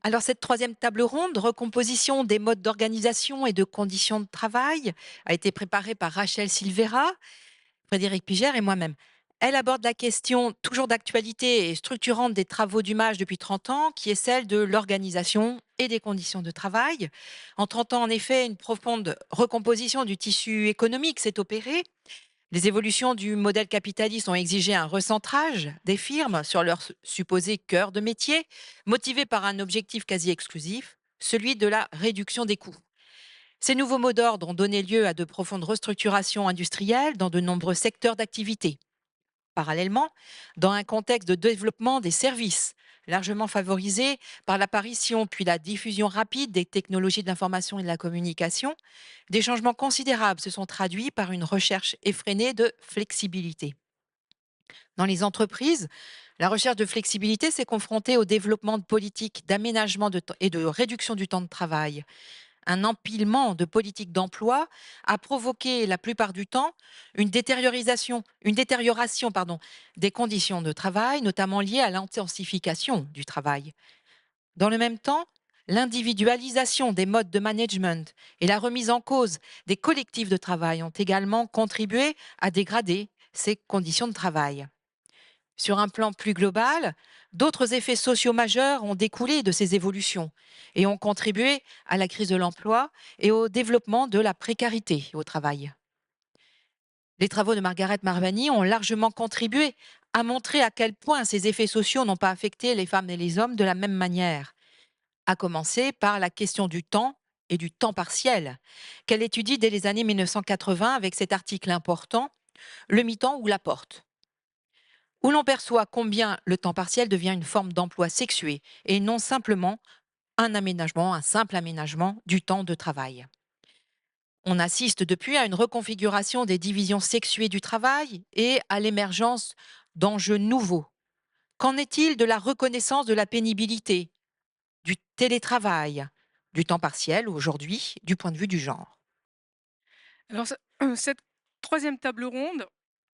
Alors cette troisième table ronde, recomposition des modes d'organisation et de conditions de travail, a été préparée par Rachel Silvera, Frédéric Pigère et moi-même. Elle aborde la question toujours d'actualité et structurante des travaux du MAGE depuis 30 ans, qui est celle de l'organisation et des conditions de travail. En 30 ans, en effet, une profonde recomposition du tissu économique s'est opérée. Les évolutions du modèle capitaliste ont exigé un recentrage des firmes sur leur supposé cœur de métier, motivé par un objectif quasi exclusif, celui de la réduction des coûts. Ces nouveaux mots d'ordre ont donné lieu à de profondes restructurations industrielles dans de nombreux secteurs d'activité. Parallèlement, dans un contexte de développement des services, largement favorisé par l'apparition puis la diffusion rapide des technologies de l'information et de la communication, des changements considérables se sont traduits par une recherche effrénée de flexibilité. Dans les entreprises, la recherche de flexibilité s'est confrontée au développement de politiques d'aménagement et de réduction du temps de travail. Un empilement de politiques d'emploi a provoqué la plupart du temps une détérioration des conditions de travail, notamment liée à l'intensification du travail. Dans le même temps, l'individualisation des modes de management et la remise en cause des collectifs de travail ont également contribué à dégrader ces conditions de travail. Sur un plan plus global, d'autres effets sociaux majeurs ont découlé de ces évolutions et ont contribué à la crise de l'emploi et au développement de la précarité au travail. Les travaux de Margaret Marvani ont largement contribué à montrer à quel point ces effets sociaux n'ont pas affecté les femmes et les hommes de la même manière, à commencer par la question du temps et du temps partiel, qu'elle étudie dès les années 1980 avec cet article important, Le mi-temps ou la porte, où l'on perçoit combien le temps partiel devient une forme d'emploi sexué et non simplement un simple aménagement du temps de travail. On assiste depuis à une reconfiguration des divisions sexuées du travail et à l'émergence d'enjeux nouveaux. Qu'en est-il de la reconnaissance de la pénibilité, du télétravail, du temps partiel aujourd'hui, du point de vue du genre? Alors, cette troisième table ronde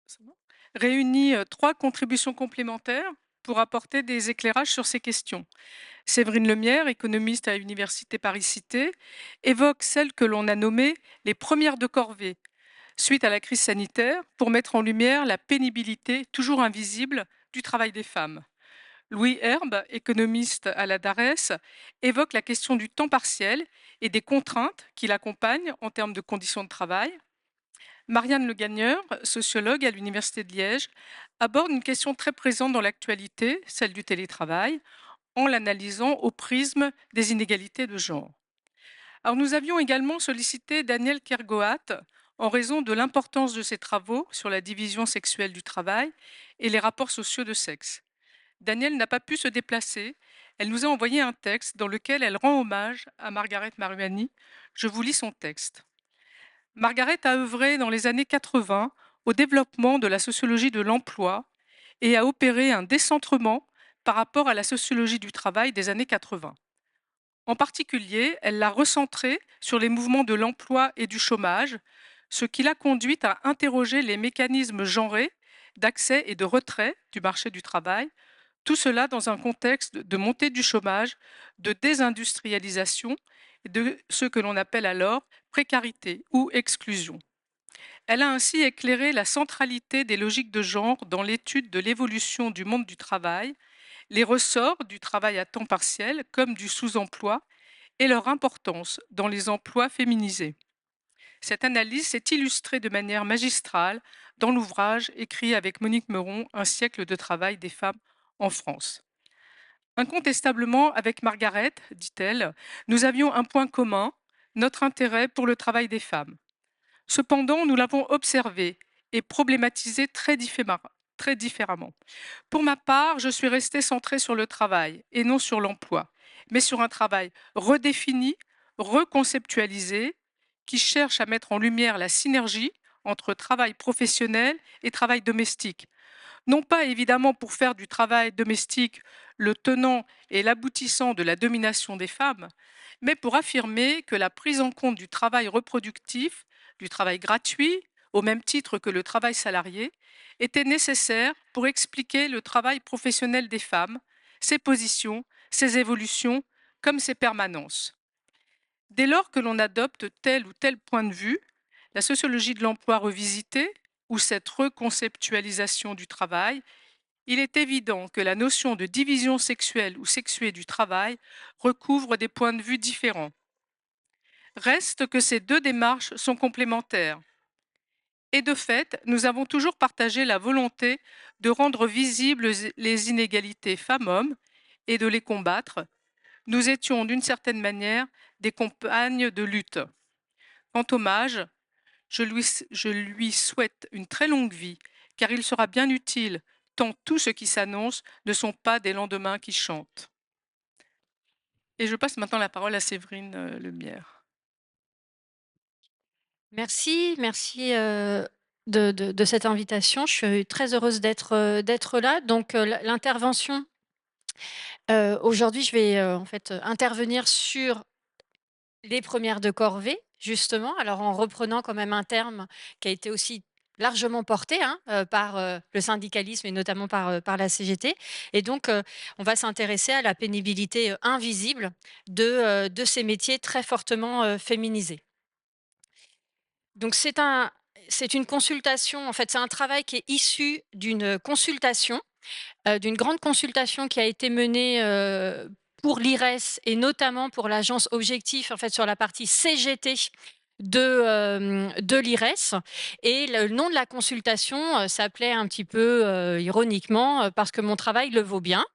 c'est bon, réunit trois contributions complémentaires pour apporter des éclairages sur ces questions. Séverine Lemierre, économiste à l'Université Paris-Cité, évoque celles que l'on a nommées les premières de corvée, suite à la crise sanitaire, pour mettre en lumière la pénibilité toujours invisible du travail des femmes. Louis Herbe, économiste à la DARES, évoque la question du temps partiel et des contraintes qui l'accompagnent en termes de conditions de travail. Marianne Le Gagneur, sociologue à l'Université de Liège, aborde une question très présente dans l'actualité, celle du télétravail, en l'analysant au prisme des inégalités de genre. Alors nous avions également sollicité Daniel Kergoat en raison de l'importance de ses travaux sur la division sexuelle du travail et les rapports sociaux de sexe. Daniel n'a pas pu se déplacer. Elle nous a envoyé un texte dans lequel elle rend hommage à Margaret Maruani. Je vous lis son texte. Margaret a œuvré dans les années 80 au développement de la sociologie de l'emploi et a opéré un décentrement par rapport à la sociologie du travail des années 80. En particulier, elle l'a recentré sur les mouvements de l'emploi et du chômage, ce qui l'a conduite à interroger les mécanismes genrés d'accès et de retrait du marché du travail, tout cela dans un contexte de montée du chômage, de désindustrialisation et de ce que l'on appelle alors précarité ou exclusion. Elle a ainsi éclairé la centralité des logiques de genre dans l'étude de l'évolution du monde du travail, les ressorts du travail à temps partiel comme du sous-emploi et leur importance dans les emplois féminisés. Cette analyse s'est illustrée de manière magistrale dans l'ouvrage écrit avec Monique Meuron, Un siècle de travail des femmes en France. Incontestablement, avec Margaret, dit-elle, nous avions un point commun, notre intérêt pour le travail des femmes. Cependant, nous l'avons observé et problématisé très différemment. Pour ma part, je suis restée centrée sur le travail et non sur l'emploi, mais sur un travail redéfini, reconceptualisé, qui cherche à mettre en lumière la synergie entre travail professionnel et travail domestique. Non pas évidemment pour faire du travail domestique le tenant et l'aboutissant de la domination des femmes, mais pour affirmer que la prise en compte du travail reproductif, du travail gratuit, au même titre que le travail salarié, était nécessaire pour expliquer le travail professionnel des femmes, ses positions, ses évolutions, comme ses permanences. Dès lors que l'on adopte tel ou tel point de vue, la sociologie de l'emploi revisitée, ou cette reconceptualisation du travail, il est évident que la notion de division sexuelle ou sexuée du travail recouvre des points de vue différents. Reste que ces deux démarches sont complémentaires. Et de fait, nous avons toujours partagé la volonté de rendre visibles les inégalités femmes-hommes et de les combattre. Nous étions d'une certaine manière des compagnes de lutte. Quant au mage, je lui souhaite une très longue vie, car il sera bien utile, tant tout ce qui s'annonce ne sont pas des lendemains qui chantent. Et je passe maintenant la parole à Séverine Lemierre. Merci, merci, de cette invitation. Je suis très heureuse d'être là. Donc, l'intervention, aujourd'hui, je vais, en fait, intervenir sur les premières de corvée, justement. Alors, en reprenant quand même un terme qui a été aussi largement porté, hein, par, le syndicalisme et notamment par la CGT. Et donc, on va s'intéresser à la pénibilité, invisible de ces métiers très fortement, féminisés. Donc c'est une consultation, en fait, c'est un travail qui est issu d'une consultation, d'une grande consultation qui a été menée, pour l'IRES et notamment pour l'agence Objectif, en fait, sur la partie CGT de l'IRES. Et le nom de la consultation, s'appelait un petit peu, ironiquement, «Parce que mon travail le vaut bien».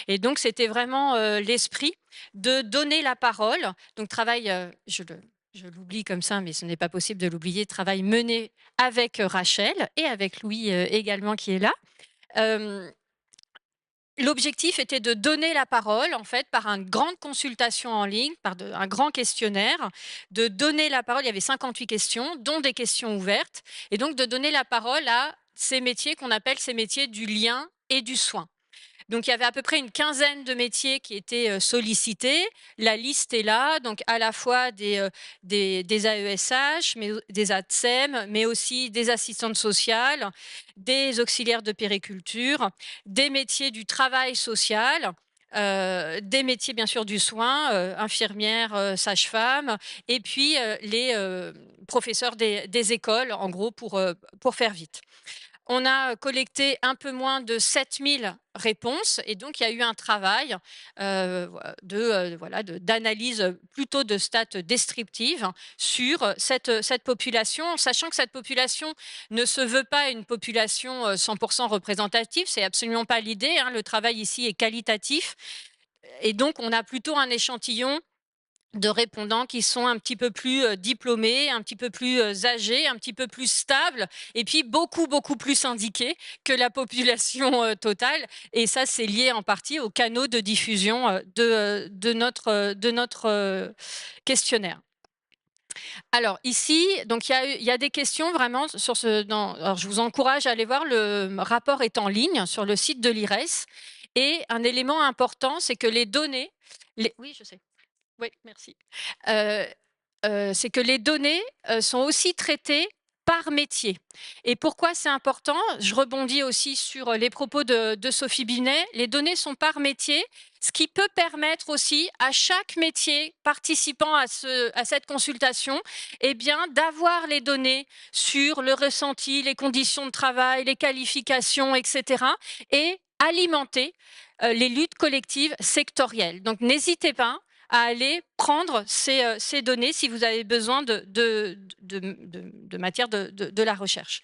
Et donc c'était vraiment, l'esprit de donner la parole. Donc travail, je l'oublie comme ça, mais ce n'est pas possible de l'oublier, travail mené avec, Rachel et avec Louis, également qui est là. Hem, L'objectif était de donner la parole, en fait, par une grande consultation en ligne, un grand questionnaire, de donner la parole. Il y avait 58 questions, dont des questions ouvertes, et donc de donner la parole à ces métiers qu'on appelle ces métiers du lien et du soin. Donc il y avait à peu près une quinzaine de métiers qui étaient, sollicités. La liste est là, donc à la fois des AESH, mais des ATSEM, mais aussi des assistantes sociales, des auxiliaires de périculture, des métiers du travail social, des métiers bien sûr du soin, infirmières, sages-femmes, et puis, les, professeurs des écoles, en gros pour faire vite. On a collecté un peu moins de 7 000 réponses, et donc il y a eu un travail, d'analyse, plutôt de stats descriptives sur cette population, sachant que cette population ne se veut pas une population, 100 représentative. C'est absolument pas l'idée, hein. Le travail ici est qualitatif, et donc on a plutôt un échantillon de répondants qui sont un petit peu plus, diplômés, un petit peu plus, âgés, un petit peu plus stables, et puis beaucoup, beaucoup plus syndiqués que la population, totale. Et ça, c'est lié en partie aux canaux de diffusion, de notre questionnaire. Alors ici, donc il y a des questions vraiment sur alors je vous encourage à aller voir, le rapport est en ligne sur le site de l'IRES, et un élément important, c'est que les données, oui, je sais. Oui, merci. Heu c'est que les données, sont aussi traitées par métier. Et pourquoi c'est important? Je rebondis aussi sur, les propos de Sophie Binet. Les données sont par métier, ce qui peut permettre aussi à chaque métier participant à cette consultation, eh bien, d'avoir les données sur le ressenti, les conditions de travail, les qualifications, et cetera, et alimenter, les luttes collectives sectorielles. Donc n'hésitez pas à aller prendre ces données si vous avez besoin de matière de la recherche.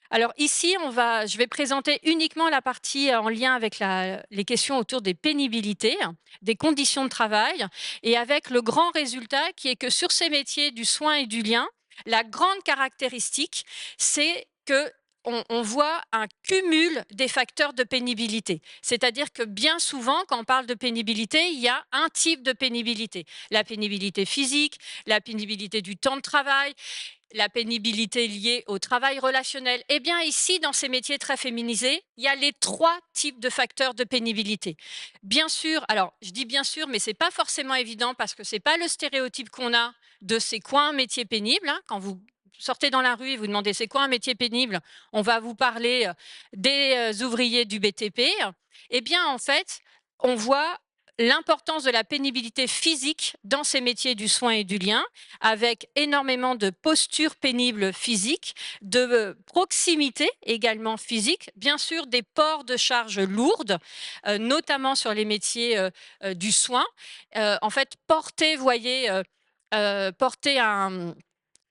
Alors ici, je vais présenter uniquement la partie en lien avec les questions autour des pénibilités, des conditions de travail, et avec le grand résultat qui est que sur ces métiers du soin et du lien, la grande caractéristique, c'est que on voit un cumul des facteurs de pénibilité. C'est-à-dire que bien souvent, quand on parle de pénibilité, il y a un type de pénibilité. La pénibilité physique, la pénibilité du temps de travail, la pénibilité liée au travail relationnel. Eh bien, ici, dans ces métiers très féminisés, il y a les 3 types de facteurs de pénibilité. Bien sûr, alors je dis bien sûr, mais c'est pas forcément évident, parce que c'est pas le stéréotype qu'on a de c'est quoi un métier pénible, hein, sortez dans la rue et vous demandez c'est quoi un métier pénible, on va vous parler des ouvriers du BTP. Eh bien, en fait, on voit l'importance de la pénibilité physique dans ces métiers du soin et du lien, avec énormément de postures pénibles physiques, de proximité également physique, bien sûr des ports de charges lourdes, notamment sur les métiers du soin. En fait, porter, vous voyez, porter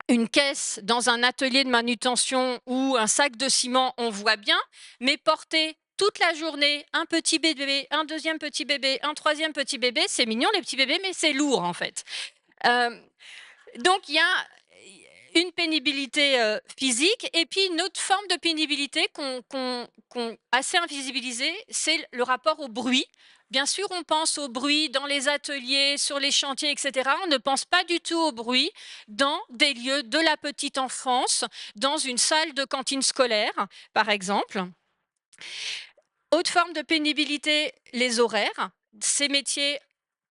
une caisse dans un atelier de manutention ou un sac de ciment, on voit bien, mais porter toute la journée un petit bébé, un deuxième petit bébé, un troisième petit bébé, c'est mignon les petits bébés, mais c'est lourd en fait. Donc il y a une pénibilité physique et puis une autre forme de pénibilité qu'on assez invisibilisée, c'est le rapport au bruit. Bien sûr, on pense au bruit dans les ateliers, sur les chantiers, etc. On ne pense pas du tout au bruit dans des lieux de la petite enfance, dans une salle de cantine scolaire, par exemple. Autre forme de pénibilité, les horaires. Ces métiers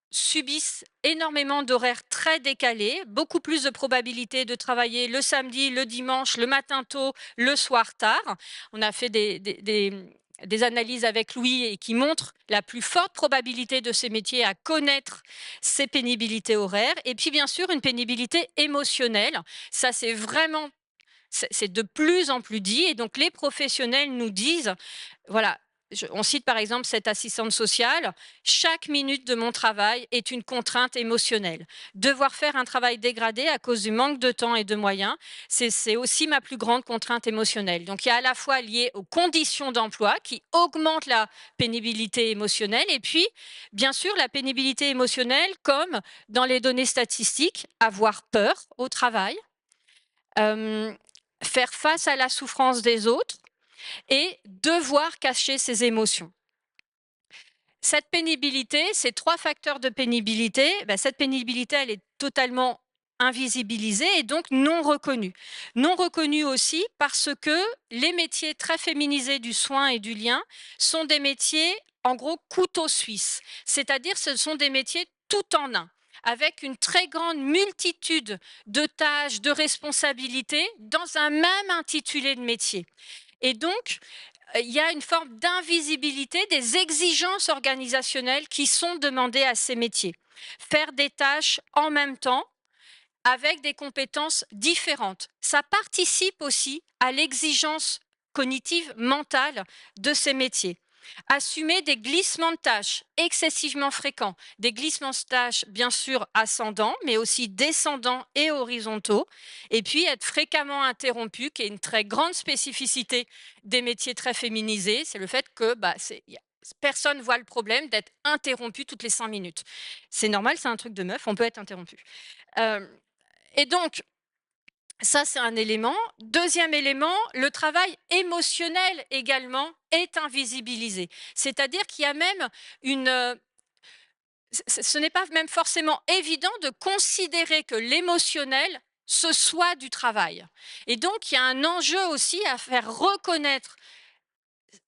subissent énormément d'horaires très décalés, beaucoup plus de probabilité de travailler le samedi, le dimanche, le matin tôt, le soir tard. On a fait des analyses avec Louis et qui montrent la plus forte probabilité de ces métiers à connaître ces pénibilités horaires. Et puis bien sûr, une pénibilité émotionnelle. Ça, c'est vraiment, c'est de plus en plus dit. Et donc les professionnels nous disent, voilà, on cite par exemple cette assistante sociale, chaque minute de mon travail est une contrainte émotionnelle. Devoir faire un travail dégradé à cause du manque de temps et de moyens, c'est aussi ma plus grande contrainte émotionnelle. Donc il y a à la fois lié aux conditions d'emploi qui augmentent la pénibilité émotionnelle et puis bien sûr la pénibilité émotionnelle comme dans les données statistiques, avoir peur au travail, faire face à la souffrance des autres, et devoir cacher ses émotions. Cette pénibilité, ces 3 facteurs de pénibilité, cette pénibilité, elle est totalement invisibilisée et donc non reconnue. Non reconnue aussi parce que les métiers très féminisés du soin et du lien sont des métiers, en gros, couteau suisse. C'est-à-dire ce sont des métiers tout en un, avec une très grande multitude de tâches, de responsabilités dans un même intitulé de métier. Et donc, il y a une forme d'invisibilité des exigences organisationnelles qui sont demandées à ces métiers. Faire des tâches en même temps avec des compétences différentes. Ça participe aussi à l'exigence cognitive mentale de ces métiers. Assumer des glissements de tâches excessivement fréquents, des glissements de tâches bien sûr ascendants, mais aussi descendants et horizontaux, et puis être fréquemment interrompu, qui est une très grande spécificité des métiers très féminisés, c'est le fait que personne ne voit le problème d'être interrompu toutes les 5 minutes. C'est normal, c'est un truc de meuf, on peut être interrompu. Et donc, ça, c'est un élément. Deuxième élément, le travail émotionnel également est invisibilisé. C'est-à-dire qu'il y a même une... Ce n'est pas même forcément évident de considérer que l'émotionnel, ce soit du travail. Et donc, il y a un enjeu aussi à faire reconnaître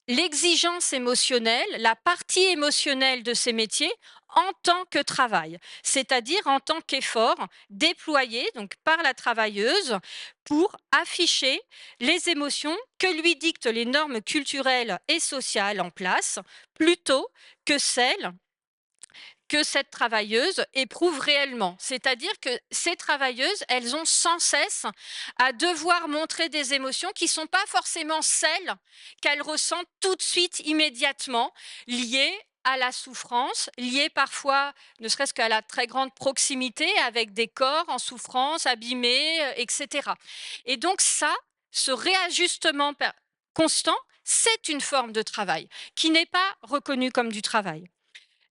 l'exigence émotionnelle, la partie émotionnelle de ces métiers en tant que travail, c'est-à-dire en tant qu'effort déployé donc par la travailleuse pour afficher les émotions que lui dictent les normes culturelles et sociales en place, plutôt que celles que cette travailleuse éprouve réellement. C'est-à-dire que ces travailleuses, elles ont sans cesse à devoir montrer des émotions qui ne sont pas forcément celles qu'elles ressentent tout de suite, immédiatement, liées à la souffrance, liées parfois, ne serait-ce qu'à la très grande proximité avec des corps en souffrance, abîmés, etc. Et donc ça, ce réajustement constant, c'est une forme de travail qui n'est pas reconnue comme du travail.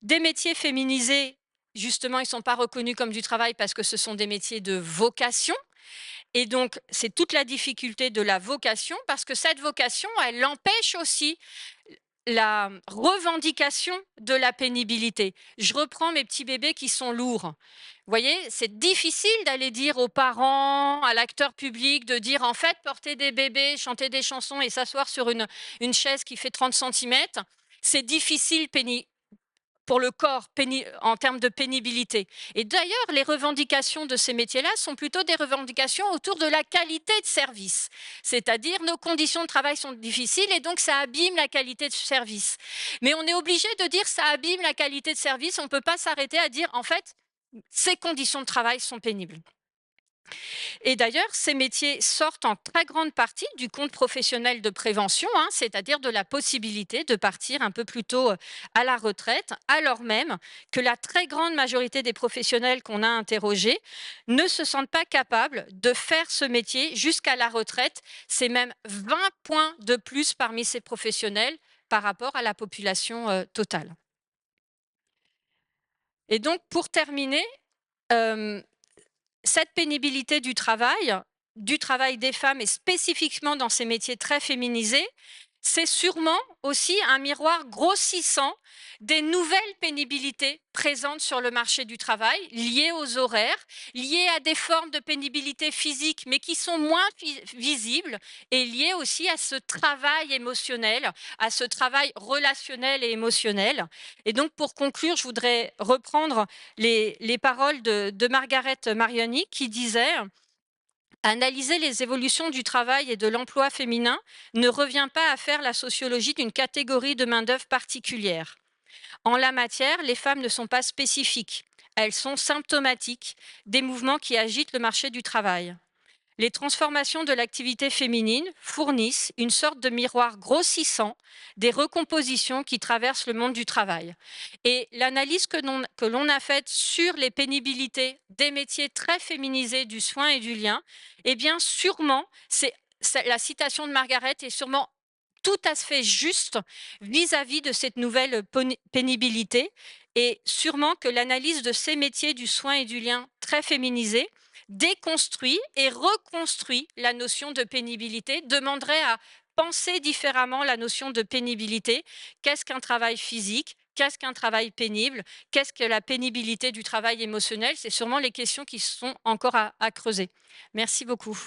Des métiers féminisés, justement, ils ne sont pas reconnus comme du travail parce que ce sont des métiers de vocation. Et donc, c'est toute la difficulté de la vocation parce que cette vocation, elle empêche aussi la revendication de la pénibilité. Je reprends mes petits bébés qui sont lourds. Vous voyez, c'est difficile d'aller dire aux parents, à l'acteur public, de dire en fait, porter des bébés, chanter des chansons et s'asseoir sur une chaise qui fait 30 cm, c'est difficile pour le corps en termes de pénibilité. Et d'ailleurs, les revendications de ces métiers-là sont plutôt des revendications autour de la qualité de service. C'est-à-dire, nos conditions de travail sont difficiles et donc ça abîme la qualité de service. Mais on est obligé de dire ça abîme la qualité de service. On ne peut pas s'arrêter à dire, en fait, ces conditions de travail sont pénibles. Et d'ailleurs, ces métiers sortent en très grande partie du compte professionnel de prévention, hein, c'est-à-dire de la possibilité de partir un peu plus tôt à la retraite, alors même que la très grande majorité des professionnels qu'on a interrogés ne se sentent pas capables de faire ce métier jusqu'à la retraite. C'est même 20 points de plus parmi ces professionnels par rapport à la population totale. Et donc, pour terminer, euh, cette pénibilité du travail des femmes et spécifiquement dans ces métiers très féminisés, c'est sûrement aussi un miroir grossissant des nouvelles pénibilités présentes sur le marché du travail, liées aux horaires, liées à des formes de pénibilité physique, mais qui sont moins visibles, et liées aussi à ce travail émotionnel, à ce travail relationnel et émotionnel. Et donc, pour conclure, je voudrais reprendre les paroles de Margaret Mariani qui disait: analyser les évolutions du travail et de l'emploi féminin ne revient pas à faire la sociologie d'une catégorie de main-d'œuvre particulière. En la matière, les femmes ne sont pas spécifiques. Elles sont symptomatiques des mouvements qui agitent le marché du travail. Les transformations de l'activité féminine fournissent une sorte de miroir grossissant des recompositions qui traversent le monde du travail. Et l'analyse que l'on a faite sur les pénibilités des métiers très féminisés du soin et du lien, eh bien sûrement, la citation de Margaret est sûrement tout à fait juste vis-à-vis de cette nouvelle pénibilité, et sûrement que l'analyse de ces métiers du soin et du lien très féminisés déconstruit et reconstruit la notion de pénibilité, demanderait à penser différemment la notion de pénibilité. Qu'est-ce qu'un travail physique? Qu'est-ce qu'un travail pénible? Qu'est-ce que la pénibilité du travail émotionnel? C'est sûrement les questions qui sont encore à creuser. Merci beaucoup.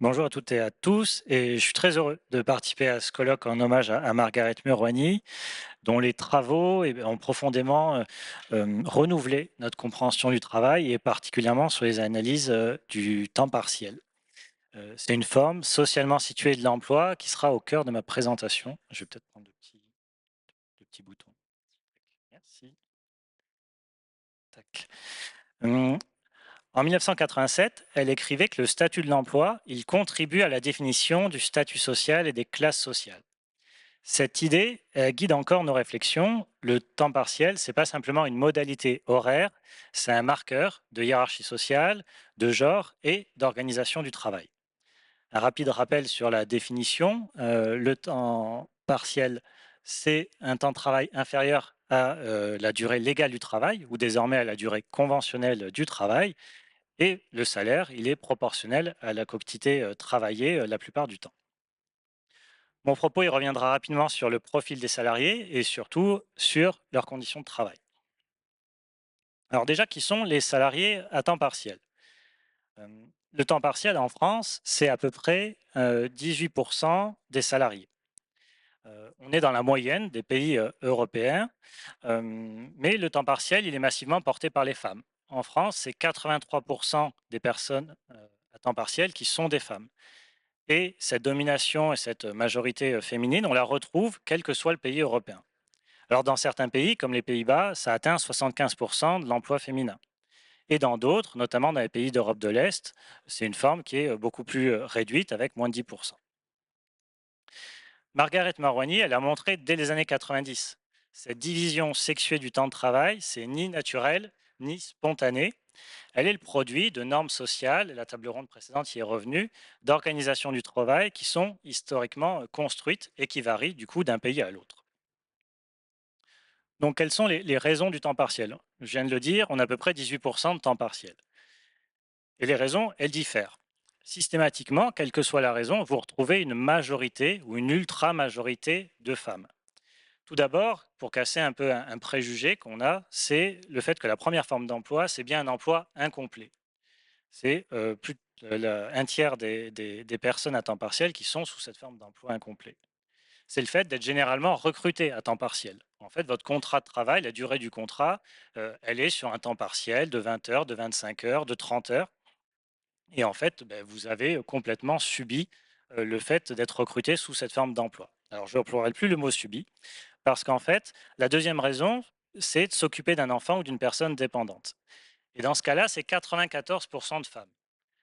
Bonjour à toutes et à tous, et je suis très heureux de participer à ce colloque en hommage à Margaret Murwani, dont les travaux ont profondément renouvelé notre compréhension du travail, et particulièrement sur les analyses du temps partiel. C'est une forme socialement située de l'emploi qui sera au cœur de ma présentation. Je vais peut-être prendre le petit bouton. Merci. Tac. En 1987, elle écrivait que le statut de l'emploi, il contribue à la définition du statut social et des classes sociales. Cette idée guide encore nos réflexions. Le temps partiel, ce n'est pas simplement une modalité horaire, c'est un marqueur de hiérarchie sociale, de genre et d'organisation du travail. Un rapide rappel sur la définition. Le temps partiel, c'est un temps de travail inférieur à la durée légale du travail, ou désormais à la durée conventionnelle du travail. Et le salaire, il est proportionnel à la quantité travaillée la plupart du temps. Mon propos, il reviendra rapidement sur le profil des salariés et surtout sur leurs conditions de travail. Alors déjà, qui sont les salariés à temps partiel? Le temps partiel en France, c'est à peu près 18% des salariés. On est dans la moyenne des pays européens, mais le temps partiel, il est massivement porté par les femmes. En France, c'est 83% des personnes à temps partiel qui sont des femmes. Et cette domination et cette majorité féminine, on la retrouve quel que soit le pays européen. Alors dans certains pays, comme les Pays-Bas, ça atteint 75% de l'emploi féminin. Et dans d'autres, notamment dans les pays d'Europe de l'Est, c'est une forme qui est beaucoup plus réduite, avec moins de 10%. Margaret Murwani, elle a montré dès les années 90, cette division sexuée du temps de travail, c'est ni naturel, ni spontané. Elle est le produit de normes sociales, la table ronde précédente y est revenue, d'organisations du travail qui sont historiquement construites et qui varient du coup d'un pays à l'autre. Donc quelles sont les raisons du temps partiel? Je viens de le dire, on a à peu près 18% de temps partiel. Et les raisons, elles diffèrent. Systématiquement, quelle que soit la raison, vous retrouvez une majorité ou une ultra-majorité de femmes. Tout d'abord, pour casser un peu un préjugé qu'on a, c'est le fait que la première forme d'emploi, c'est bien un emploi incomplet. C'est un tiers des personnes à temps partiel qui sont sous cette forme d'emploi incomplet. C'est le fait d'être généralement recruté à temps partiel. En fait, votre contrat de travail, la durée du contrat, elle est sur un temps partiel de 20 heures, de 25 heures, de 30 heures. Et en fait, vous avez complètement subi le fait d'être recruté sous cette forme d'emploi. Alors, je n'emploierai plus le mot subi, parce qu'en fait, la deuxième raison, c'est de s'occuper d'un enfant ou d'une personne dépendante. Et dans ce cas-là, c'est 94% de femmes.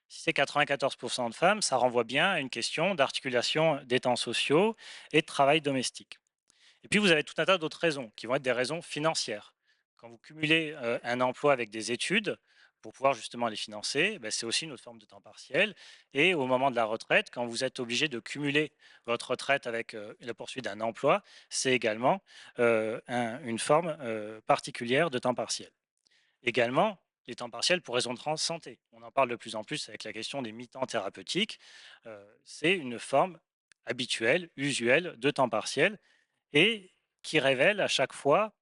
Si c'est 94% de femmes, ça renvoie bien à une question d'articulation des temps sociaux et de travail domestique. Et puis, vous avez tout un tas d'autres raisons qui vont être des raisons financières. Quand vous cumulez un emploi avec des études pour pouvoir justement les financer, c'est aussi une autre forme de temps partiel. Et au moment de la retraite, quand vous êtes obligé de cumuler votre retraite avec la poursuite d'un emploi, c'est également une forme particulière de temps partiel. Également, les temps partiels pour raison de santé. On en parle de plus en plus avec la question des mi-temps thérapeutiques. C'est une forme habituelle, usuelle de temps partiel et qui révèle à chaque fois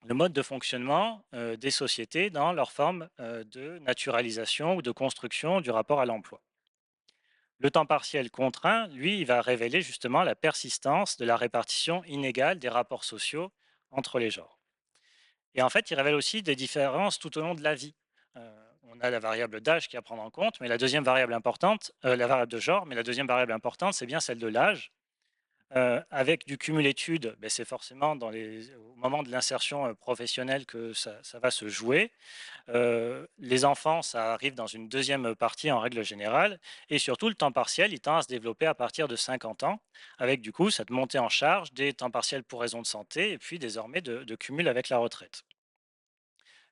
le mode de fonctionnement des sociétés dans leur forme de naturalisation ou de construction du rapport à l'emploi. Le temps partiel contraint, lui, il va révéler justement la persistance de la répartition inégale des rapports sociaux entre les genres. Et en fait, il révèle aussi des différences tout au long de la vie. On a la variable d'âge qui est à prendre en compte, mais la deuxième variable importante, la variable de genre, mais la deuxième variable importante, c'est bien celle de l'âge. Avec du cumul études, c'est forcément au moment de l'insertion professionnelle que ça va se jouer. Les enfants, ça arrive dans une deuxième partie en règle générale. Et surtout, le temps partiel, il tend à se développer à partir de 50 ans, avec du coup cette montée en charge des temps partiels pour raison de santé, et puis désormais de cumul avec la retraite.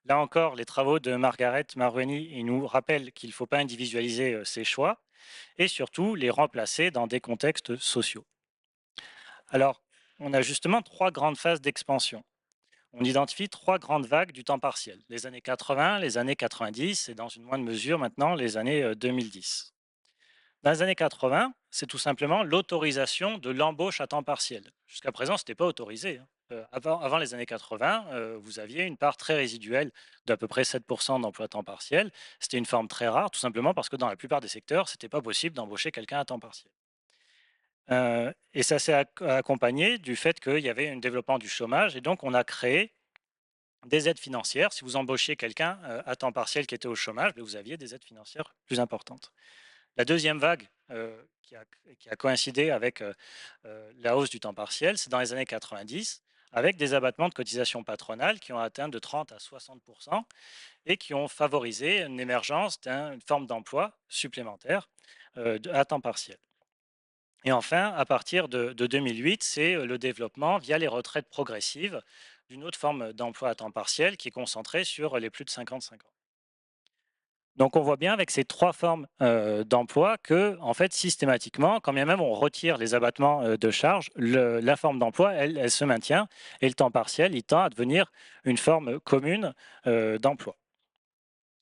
Là encore, les travaux de Margaret Maroney ils nous rappellent qu'il ne faut pas individualiser ses choix, et surtout les remplacer dans des contextes sociaux. Alors, on a justement trois grandes phases d'expansion. On identifie trois grandes vagues du temps partiel, les années 80, les années 90 et dans une moindre mesure maintenant les années 2010. Dans les années 80, c'est tout simplement l'autorisation de l'embauche à temps partiel. Jusqu'à présent, ce n'était pas autorisé, hein. Avant les années 80, vous aviez une part très résiduelle d'à peu près 7% d'emploi à temps partiel. C'était une forme très rare, tout simplement parce que dans la plupart des secteurs, ce n'était pas possible d'embaucher quelqu'un à temps partiel. Et ça s'est accompagné du fait qu'il y avait un développement du chômage et donc on a créé des aides financières. Si vous embauchiez quelqu'un à temps partiel qui était au chômage, vous aviez des aides financières plus importantes. La deuxième vague qui a coïncidé avec la hausse du temps partiel, c'est dans les années 90, avec des abattements de cotisations patronales qui ont atteint de 30 à 60% et qui ont favorisé une émergence d'une forme d'emploi supplémentaire à temps partiel. Et enfin, à partir de 2008, c'est le développement via les retraites progressives d'une autre forme d'emploi à temps partiel qui est concentrée sur les plus de 55 ans. Donc on voit bien avec ces trois formes d'emploi que, en fait, systématiquement, quand bien même on retire les abattements de charges, la forme d'emploi, elle se maintient et le temps partiel, il tend à devenir une forme commune d'emploi.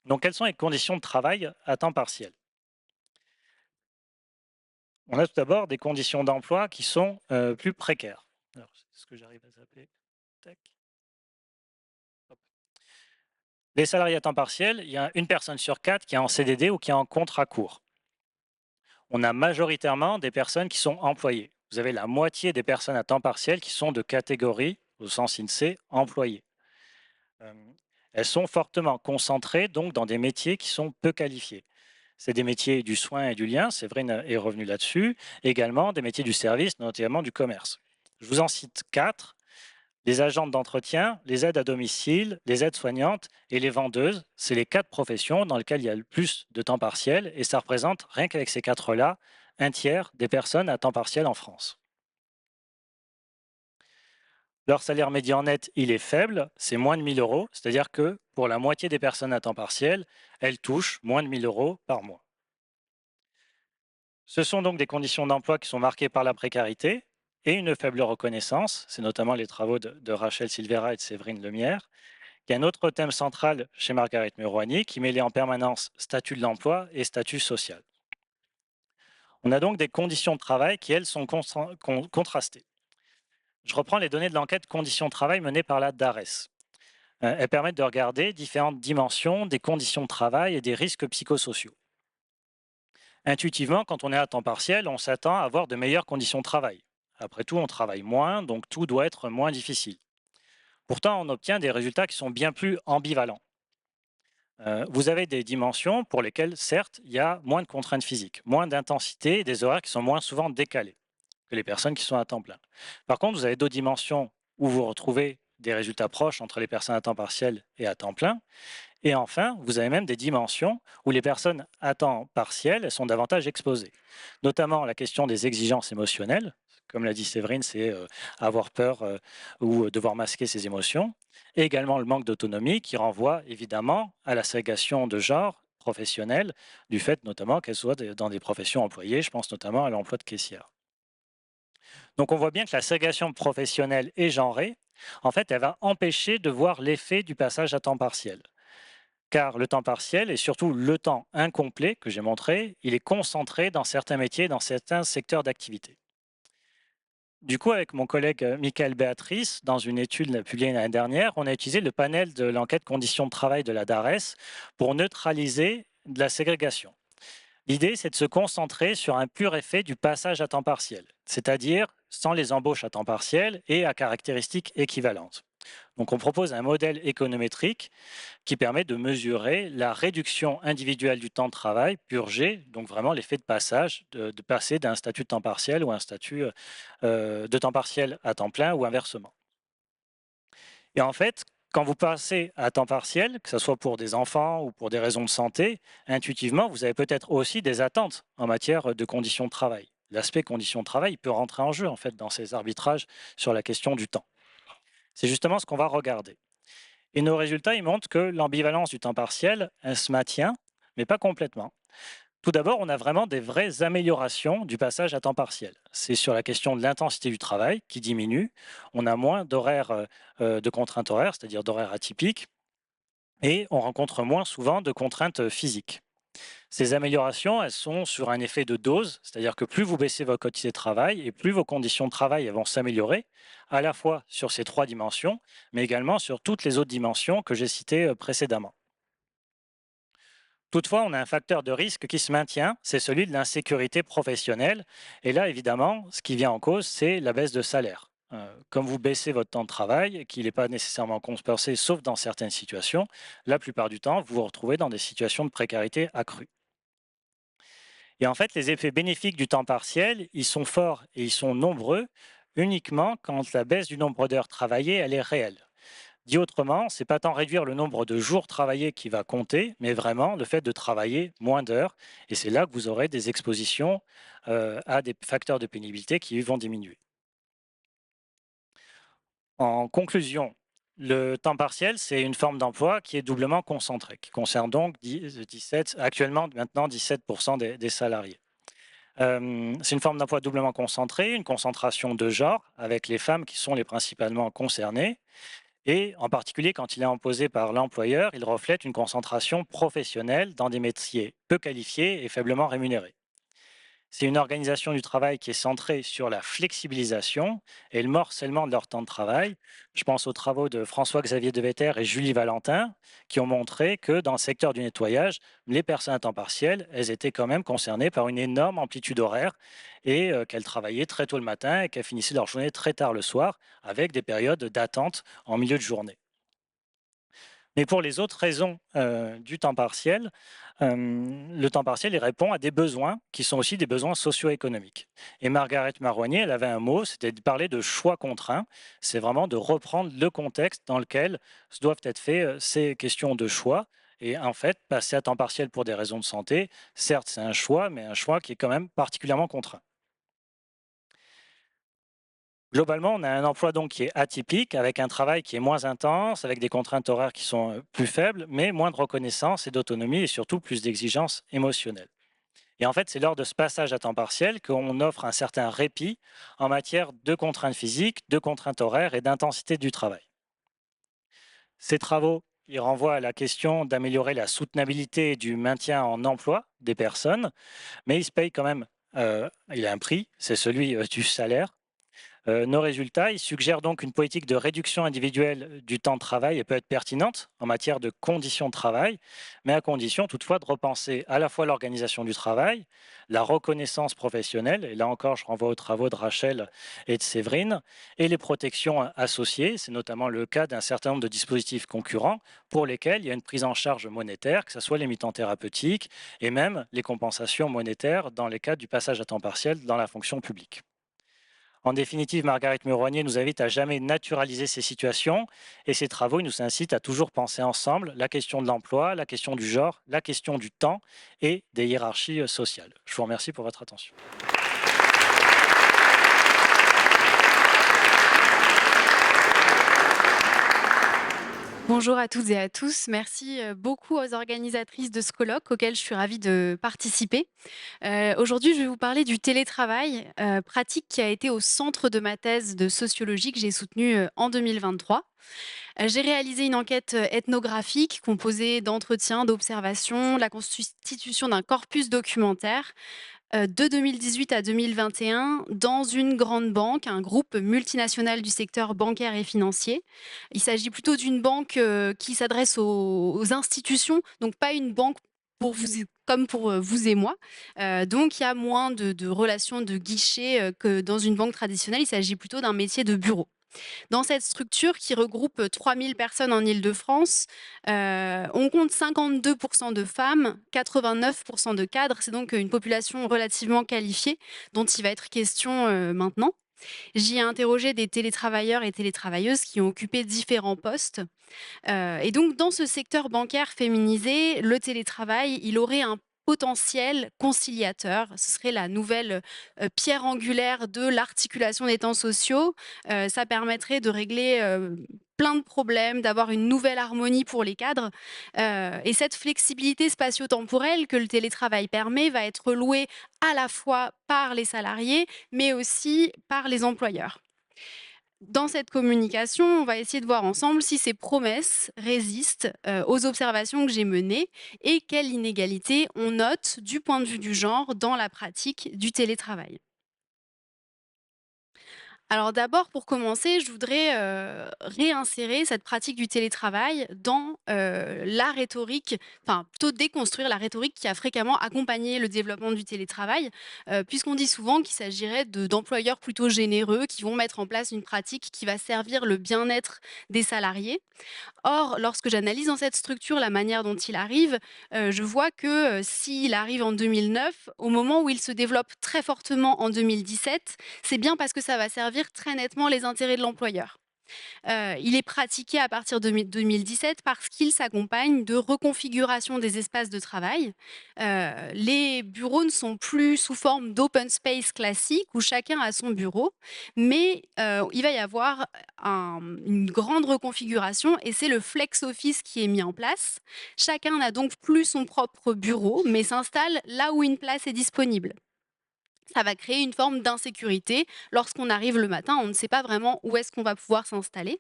Donc quelles sont les conditions de travail à temps partiel? On a tout d'abord des conditions d'emploi qui sont plus précaires. Alors, c'est ce que j'arrive à zapper. Tac. Hop. Les salariés à temps partiel, il y a une personne sur quatre qui est en CDD ou qui est en contrat court. On a majoritairement des personnes qui sont employées. Vous avez la moitié des personnes à temps partiel qui sont de catégorie, au sens INSEE, employées. Elles sont fortement concentrées donc dans des métiers qui sont peu qualifiés. C'est des métiers du soin et du lien, Séverine est revenue là-dessus, également des métiers du service, notamment du commerce. Je vous en cite quatre: les agentes d'entretien, les aides à domicile, les aides soignantes et les vendeuses. C'est les quatre professions dans lesquelles il y a le plus de temps partiel et ça représente, rien qu'avec ces quatre-là, un tiers des personnes à temps partiel en France. Leur salaire médian net, il est faible, c'est moins de 1 000 euros, c'est-à-dire que pour la moitié des personnes à temps partiel, elles touchent moins de 1 000 euros par mois. Ce sont donc des conditions d'emploi qui sont marquées par la précarité et une faible reconnaissance. C'est notamment les travaux de Rachel Silvera et de Séverine Lemierre. Il y a un autre thème central chez Margaret Merouani qui mêlait en permanence statut de l'emploi et statut social. On a donc des conditions de travail qui, elles, sont contrastées. Je reprends les données de l'enquête conditions de travail menée par la DARES. Elles permettent de regarder différentes dimensions des conditions de travail et des risques psychosociaux. Intuitivement, quand on est à temps partiel, on s'attend à avoir de meilleures conditions de travail. Après tout, on travaille moins, donc tout doit être moins difficile. Pourtant, on obtient des résultats qui sont bien plus ambivalents. Vous avez des dimensions pour lesquelles, certes, il y a moins de contraintes physiques, moins d'intensité et des horaires qui sont moins souvent décalés que les personnes qui sont à temps plein. Par contre, vous avez d'autres dimensions où vous retrouvez des résultats proches entre les personnes à temps partiel et à temps plein. Et enfin, vous avez même des dimensions où les personnes à temps partiel elles sont davantage exposées, notamment la question des exigences émotionnelles. Comme l'a dit Séverine, c'est avoir peur ou devoir masquer ses émotions. Et également le manque d'autonomie qui renvoie évidemment à la ségrégation de genre professionnelle, du fait notamment qu'elles soient dans des professions employées. Je pense notamment à l'emploi de caissière. Donc on voit bien que la ségrégation professionnelle et genrée, en fait, elle va empêcher de voir l'effet du passage à temps partiel. Car le temps partiel et surtout le temps incomplet que j'ai montré, il est concentré dans certains métiers, dans certains secteurs d'activité. Du coup, avec mon collègue Michael Béatrice, dans une étude publiée l'année dernière, on a utilisé le panel de l'enquête conditions de travail de la DARES pour neutraliser de la ségrégation. L'idée, c'est de se concentrer sur un pur effet du passage à temps partiel, c'est-à-dire sans les embauches à temps partiel et à caractéristiques équivalentes. Donc on propose un modèle économétrique qui permet de mesurer la réduction individuelle du temps de travail purgé, donc vraiment l'effet de passage, de passer d'un statut de temps partiel ou un statut de temps partiel à temps plein ou inversement. Et en fait, quand vous passez à temps partiel, que ce soit pour des enfants ou pour des raisons de santé, intuitivement, vous avez peut-être aussi des attentes en matière de conditions de travail. L'aspect conditions de travail il peut rentrer en jeu en fait dans ces arbitrages sur la question du temps. C'est justement ce qu'on va regarder. Et nos résultats, ils montrent que l'ambivalence du temps partiel, elle se maintient, mais pas complètement. Tout d'abord, on a vraiment des vraies améliorations du passage à temps partiel. C'est sur la question de l'intensité du travail qui diminue. On a moins d'horaires, de contraintes horaires, c'est-à-dire d'horaires atypiques, et on rencontre moins souvent de contraintes physiques. Ces améliorations, elles sont sur un effet de dose, c'est-à-dire que plus vous baissez votre quantité de travail et plus vos conditions de travail elles vont s'améliorer, à la fois sur ces trois dimensions, mais également sur toutes les autres dimensions que j'ai citées précédemment. Toutefois, on a un facteur de risque qui se maintient, c'est celui de l'insécurité professionnelle. Et là, évidemment, ce qui vient en cause, c'est la baisse de salaire. Comme vous baissez votre temps de travail, qu'il n'est pas nécessairement compensé, sauf dans certaines situations, la plupart du temps, vous vous retrouvez dans des situations de précarité accrue. Et en fait, les effets bénéfiques du temps partiel, ils sont forts et ils sont nombreux uniquement quand la baisse du nombre d'heures travaillées, elle est réelle. Dit autrement, c'est pas tant réduire le nombre de jours travaillés qui va compter, mais vraiment le fait de travailler moins d'heures. Et c'est là que vous aurez des expositions à des facteurs de pénibilité qui vont diminuer. En conclusion, le temps partiel, c'est une forme d'emploi qui est doublement concentrée, qui concerne donc 17, actuellement maintenant 17% des salariés. C'est une forme d'emploi doublement concentrée, une concentration de genre, avec les femmes qui sont les principalement concernées. Et en particulier, quand il est imposé par l'employeur, il reflète une concentration professionnelle dans des métiers peu qualifiés et faiblement rémunérés. C'est une organisation du travail qui est centrée sur la flexibilisation et le morcellement de leur temps de travail. Je pense aux travaux de François-Xavier Devetter et Julie Valentin qui ont montré que dans le secteur du nettoyage, les personnes à temps partiel, elles étaient quand même concernées par une énorme amplitude horaire et qu'elles travaillaient très tôt le matin et qu'elles finissaient leur journée très tard le soir avec des périodes d'attente en milieu de journée. Mais pour les autres raisons du temps partiel, le temps partiel, il répond à des besoins qui sont aussi des besoins socio-économiques. Et Margaret Marouanier, elle avait un mot, c'était de parler de choix contraints. C'est vraiment de reprendre le contexte dans lequel doivent être faits ces questions de choix. Et en fait, passer à temps partiel pour des raisons de santé, certes, c'est un choix, mais un choix qui est quand même particulièrement contraint. Globalement, on a un emploi donc qui est atypique, avec un travail qui est moins intense, avec des contraintes horaires qui sont plus faibles, mais moins de reconnaissance et d'autonomie et surtout plus d'exigences émotionnelles. Et en fait, c'est lors de ce passage à temps partiel qu'on offre un certain répit en matière de contraintes physiques, de contraintes horaires et d'intensité du travail. Ces travaux, ils renvoient à la question d'améliorer la soutenabilité du maintien en emploi des personnes, mais ils se payent quand même, il y a un prix, c'est celui du salaire. Nos résultats, ils suggèrent donc une politique de réduction individuelle du temps de travail et peut être pertinente en matière de conditions de travail, mais à condition toutefois de repenser à la fois l'organisation du travail, la reconnaissance professionnelle, et là encore je renvoie aux travaux de Rachel et de Séverine, et les protections associées. C'est notamment le cas d'un certain nombre de dispositifs concurrents pour lesquels il y a une prise en charge monétaire, que ce soit les mi-temps thérapeutiques et même les compensations monétaires dans les cas du passage à temps partiel dans la fonction publique. En définitive, Margaret Muronier nous invite à jamais naturaliser ces situations et ces travaux ils nous incitent à toujours penser ensemble la question de l'emploi, la question du genre, la question du temps et des hiérarchies sociales. Je vous remercie pour votre attention. Bonjour à toutes et à tous. Merci beaucoup aux organisatrices de ce colloque auquel je suis ravie de participer. Aujourd'hui, je vais vous parler du télétravail, pratique qui a été au centre de ma thèse de sociologie que j'ai soutenue en 2023. J'ai réalisé une enquête ethnographique composée d'entretiens, d'observations, la constitution d'un corpus documentaire de 2018 à 2021 dans une grande banque, un groupe multinational du secteur bancaire et financier. Il s'agit plutôt d'une banque qui s'adresse aux institutions, donc pas une banque pour vous, comme pour vous et moi. Donc il y a moins de relations de guichet que dans une banque traditionnelle. Il s'agit plutôt d'un métier de bureau. Dans cette structure qui regroupe 3000 personnes en Île-de-France, on compte 52% de femmes, 89% de cadres. C'est donc une population relativement qualifiée dont il va être question maintenant. J'y ai interrogé des télétravailleurs et télétravailleuses qui ont occupé différents postes. Et donc, dans ce secteur bancaire féminisé, le télétravail, il aurait un potentiel conciliateur. Ce serait la nouvelle pierre angulaire de l'articulation des temps sociaux. Ça permettrait de régler plein de problèmes, d'avoir une nouvelle harmonie pour les cadres. Et cette flexibilité spatio-temporelle que le télétravail permet va être louée à la fois par les salariés, mais aussi par les employeurs. Dans cette communication, on va essayer de voir ensemble si ces promesses résistent aux observations que j'ai menées et quelle inégalité on note du point de vue du genre dans la pratique du télétravail. Alors d'abord, pour commencer, je voudrais réinsérer cette pratique du télétravail dans la rhétorique, enfin plutôt déconstruire la rhétorique qui a fréquemment accompagné le développement du télétravail, puisqu'on dit souvent qu'il s'agirait d'employeurs plutôt généreux qui vont mettre en place une pratique qui va servir le bien-être des salariés. Or, lorsque j'analyse dans cette structure la manière dont il arrive, je vois que s'il arrive en 2009, au moment où il se développe très fortement en 2017, c'est bien parce que ça va servir très nettement les intérêts de l'employeur. Il est pratiqué à partir de 2017 parce qu'il s'accompagne de reconfiguration des espaces de travail. Les bureaux ne sont plus sous forme d'open space classique où chacun a son bureau, mais il va y avoir une grande reconfiguration et c'est le flex office qui est mis en place. Chacun n'a donc plus son propre bureau, mais s'installe là où une place est disponible. Ça va créer une forme d'insécurité. Lorsqu'on arrive le matin, on ne sait pas vraiment où est-ce qu'on va pouvoir s'installer.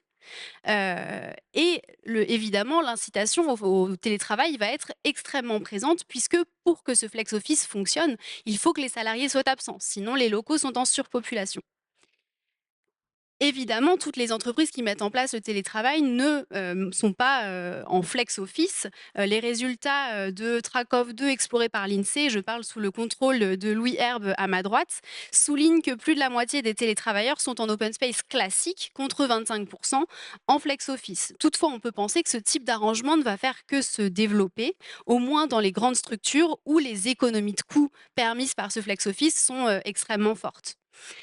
Et évidemment, l'incitation au télétravail va être extrêmement présente puisque pour que ce flex office fonctionne, il faut que les salariés soient absents. Sinon, les locaux sont en surpopulation. Évidemment, toutes les entreprises qui mettent en place le télétravail ne sont pas en flex office. Les résultats de Trackov 2 explorés par l'INSEE, je parle sous le contrôle de Louis Herbe à ma droite, soulignent que plus de la moitié des télétravailleurs sont en open space classique contre 25% en flex office. Toutefois, on peut penser que ce type d'arrangement ne va faire que se développer, au moins dans les grandes structures où les économies de coûts permises par ce flex office sont extrêmement fortes.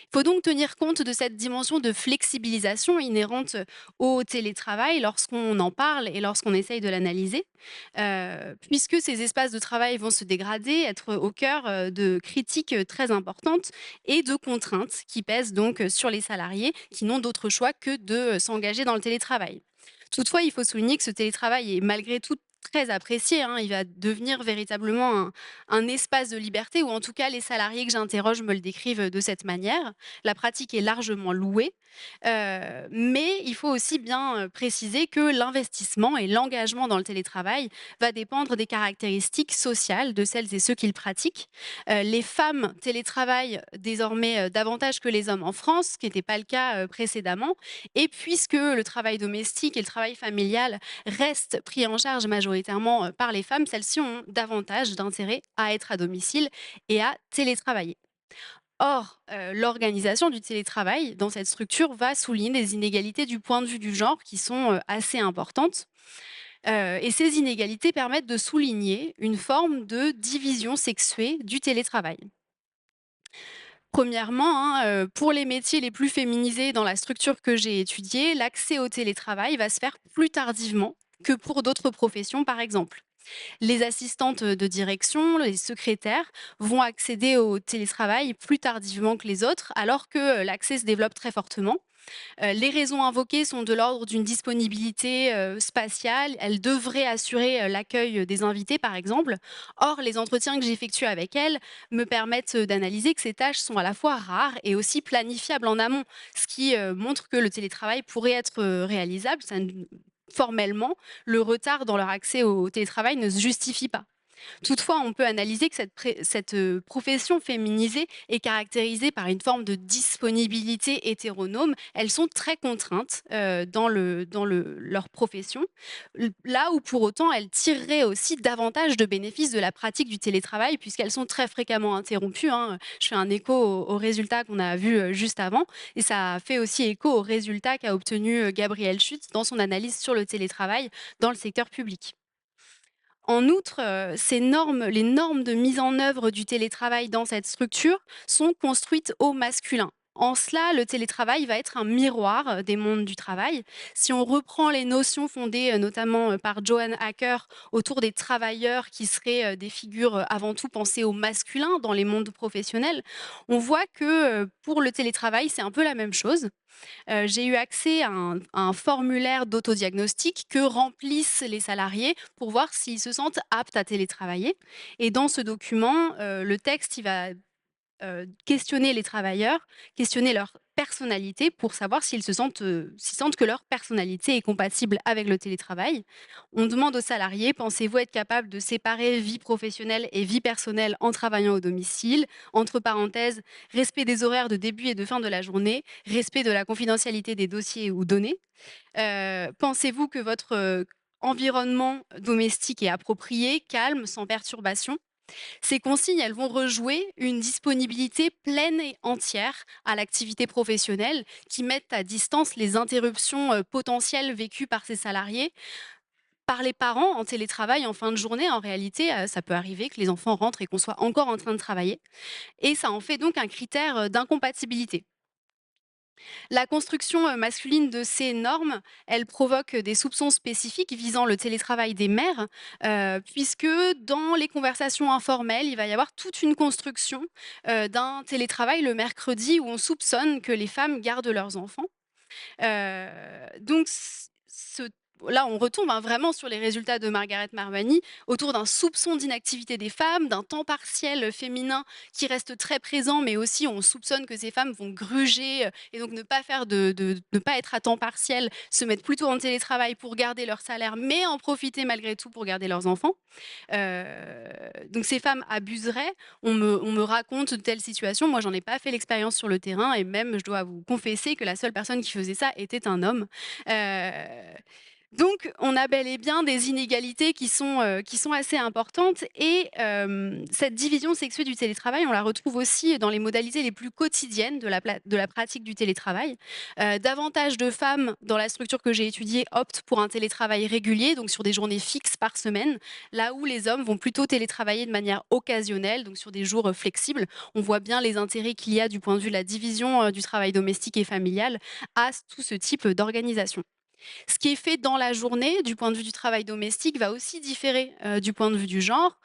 Il faut donc tenir compte de cette dimension de flexibilisation inhérente au télétravail lorsqu'on en parle et lorsqu'on essaye de l'analyser, puisque ces espaces de travail vont se dégrader, être au cœur de critiques très importantes et de contraintes qui pèsent donc sur les salariés qui n'ont d'autre choix que de s'engager dans le télétravail. Toutefois, il faut souligner que ce télétravail est malgré tout très apprécié, hein. Il va devenir véritablement un espace de liberté, ou en tout cas les salariés que j'interroge me le décrivent de cette manière. La pratique est largement louée, mais il faut aussi bien préciser que l'investissement et l'engagement dans le télétravail va dépendre des caractéristiques sociales de celles et ceux qui le pratiquent. Les femmes télétravaillent désormais davantage que les hommes en France, ce qui n'était pas le cas précédemment. Et puisque le travail domestique et le travail familial restent pris en charge majoritairement par les femmes, celles-ci ont davantage d'intérêt à être à domicile et à télétravailler. Or, l'organisation du télétravail dans cette structure va souligner des inégalités du point de vue du genre qui sont assez importantes. Et ces inégalités permettent de souligner une forme de division sexuée du télétravail. Premièrement, hein, pour les métiers les plus féminisés dans la structure que j'ai étudiée, l'accès au télétravail va se faire plus tardivement que pour d'autres professions, par exemple. Les assistantes de direction, les secrétaires vont accéder au télétravail plus tardivement que les autres, alors que l'accès se développe très fortement. Les raisons invoquées sont de l'ordre d'une disponibilité spatiale. Elles devraient assurer l'accueil des invités, par exemple. Or, les entretiens que j'effectue avec elles me permettent d'analyser que ces tâches sont à la fois rares et aussi planifiables en amont, ce qui montre que le télétravail pourrait être réalisable. Formellement, le retard dans leur accès au télétravail ne se justifie pas. Toutefois, on peut analyser que cette profession féminisée est caractérisée par une forme de disponibilité hétéronome. Elles sont très contraintes dans leur profession, là où pour autant elles tireraient aussi davantage de bénéfices de la pratique du télétravail, puisqu'elles sont très fréquemment interrompues, hein. Je fais un écho aux résultats qu'on a vus juste avant, et ça fait aussi écho aux résultats qu'a obtenu Gabriel Schütz dans son analyse sur le télétravail dans le secteur public. En outre, les normes de mise en œuvre du télétravail dans cette structure sont construites au masculin. En cela, le télétravail va être un miroir des mondes du travail. Si on reprend les notions fondées notamment par Johan Hacker autour des travailleurs qui seraient des figures avant tout pensées au masculin dans les mondes professionnels, on voit que pour le télétravail, c'est un peu la même chose. J'ai eu accès à un formulaire d'autodiagnostic que remplissent les salariés pour voir s'ils se sentent aptes à télétravailler. Et dans ce document, le texte, il va questionner les travailleurs, questionner leur personnalité pour savoir s'ils sentent que leur personnalité est compatible avec le télétravail. On demande aux salariés, pensez-vous être capable de séparer vie professionnelle et vie personnelle en travaillant au domicile? Entre parenthèses, respect des horaires de début et de fin de la journée, respect de la confidentialité des dossiers ou données. Pensez-vous que votre environnement domestique est approprié, calme, sans perturbation? Ces consignes, elles vont rejouer une disponibilité pleine et entière à l'activité professionnelle qui mettent à distance les interruptions potentielles vécues par ces salariés. Par les parents en télétravail en fin de journée, en réalité, ça peut arriver que les enfants rentrent et qu'on soit encore en train de travailler. Et ça en fait donc un critère d'incompatibilité. La construction masculine de ces normes, elle provoque des soupçons spécifiques visant le télétravail des mères, puisque dans les conversations informelles, il va y avoir toute une construction d'un télétravail le mercredi où on soupçonne que les femmes gardent leurs enfants. Donc, là, on retombe vraiment sur les résultats de Margaret Marbani autour d'un soupçon d'inactivité des femmes, d'un temps partiel féminin qui reste très présent, mais aussi on soupçonne que ces femmes vont gruger et donc ne pas ne pas être à temps partiel, se mettre plutôt en télétravail pour garder leur salaire, mais en profiter malgré tout pour garder leurs enfants. Donc ces femmes abuseraient. On me raconte de telles situations. Moi, j'en ai pas fait l'expérience sur le terrain, et même, je dois vous confesser que la seule personne qui faisait ça était un homme. Donc, on a bel et bien des inégalités qui sont assez importantes, et cette division sexuée du télétravail, on la retrouve aussi dans les modalités les plus quotidiennes de la pratique du télétravail. Davantage de femmes dans la structure que j'ai étudiée optent pour un télétravail régulier, donc sur des journées fixes par semaine, là où les hommes vont plutôt télétravailler de manière occasionnelle, donc sur des jours flexibles. On voit bien les intérêts qu'il y a du point de vue de la division du travail domestique et familial à tout ce type d'organisation. Ce qui est fait dans la journée, du point de vue du travail domestique, va aussi différer du point de vue du genre.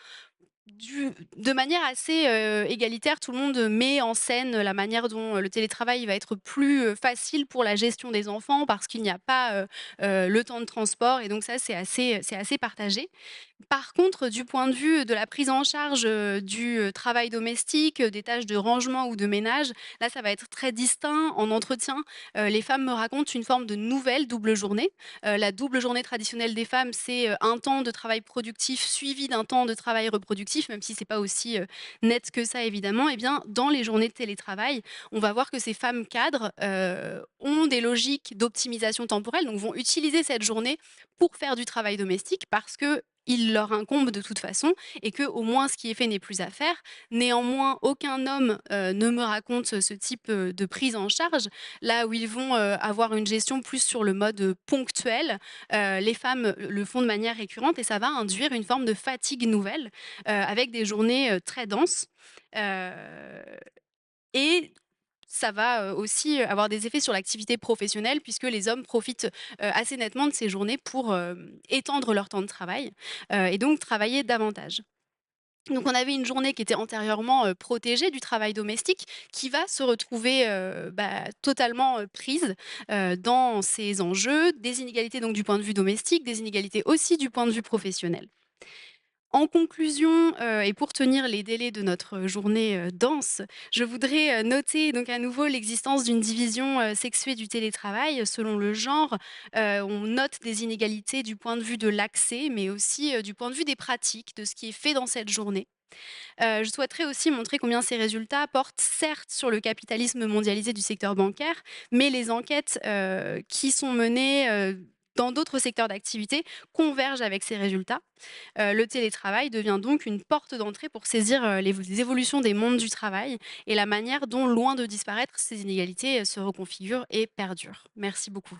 de manière assez égalitaire, tout le monde met en scène la manière dont le télétravail va être plus facile pour la gestion des enfants parce qu'il n'y a pas le temps de transport et donc ça c'est assez partagé. Par contre, du point de vue de la prise en charge du travail domestique, des tâches de rangement ou de ménage, là ça va être très distinct. En entretien, les femmes me racontent une forme de nouvelle double journée. La double journée traditionnelle des femmes, c'est un temps de travail productif suivi d'un temps de travail reproductif, même si c'est pas aussi net que ça évidemment. Et bien, dans les journées de télétravail, on va voir que ces femmes cadres ont des logiques d'optimisation temporelle, donc vont utiliser cette journée pour faire du travail domestique parce que il leur incombe de toute façon et que au moins ce qui est fait n'est plus à faire. Néanmoins, aucun homme ne me raconte ce type de prise en charge. Là où ils vont avoir une gestion plus sur le mode ponctuel, les femmes le font de manière récurrente et ça va induire une forme de fatigue nouvelle avec des journées très denses. Euh, et ça va aussi avoir des effets sur l'activité professionnelle puisque les hommes profitent assez nettement de ces journées pour étendre leur temps de travail et donc travailler davantage. Donc on avait une journée qui était antérieurement protégée du travail domestique qui va se retrouver totalement prise dans ces enjeux, des inégalités donc du point de vue domestique, des inégalités aussi du point de vue professionnel. En conclusion, et pour tenir les délais de notre journée, dense, je voudrais, noter donc à nouveau l'existence d'une division, sexuée du télétravail selon le genre. On note des inégalités du point de vue de l'accès, mais aussi, du point de vue des pratiques, de ce qui est fait dans cette journée. Je souhaiterais aussi montrer combien ces résultats portent certes sur le capitalisme mondialisé du secteur bancaire, mais les enquêtes, qui sont menées, dans d'autres secteurs d'activité convergent avec ces résultats. Le télétravail devient donc une porte d'entrée pour saisir, les évolutions des mondes du travail et la manière dont, loin de disparaître, ces inégalités, se reconfigurent et perdurent. Merci beaucoup.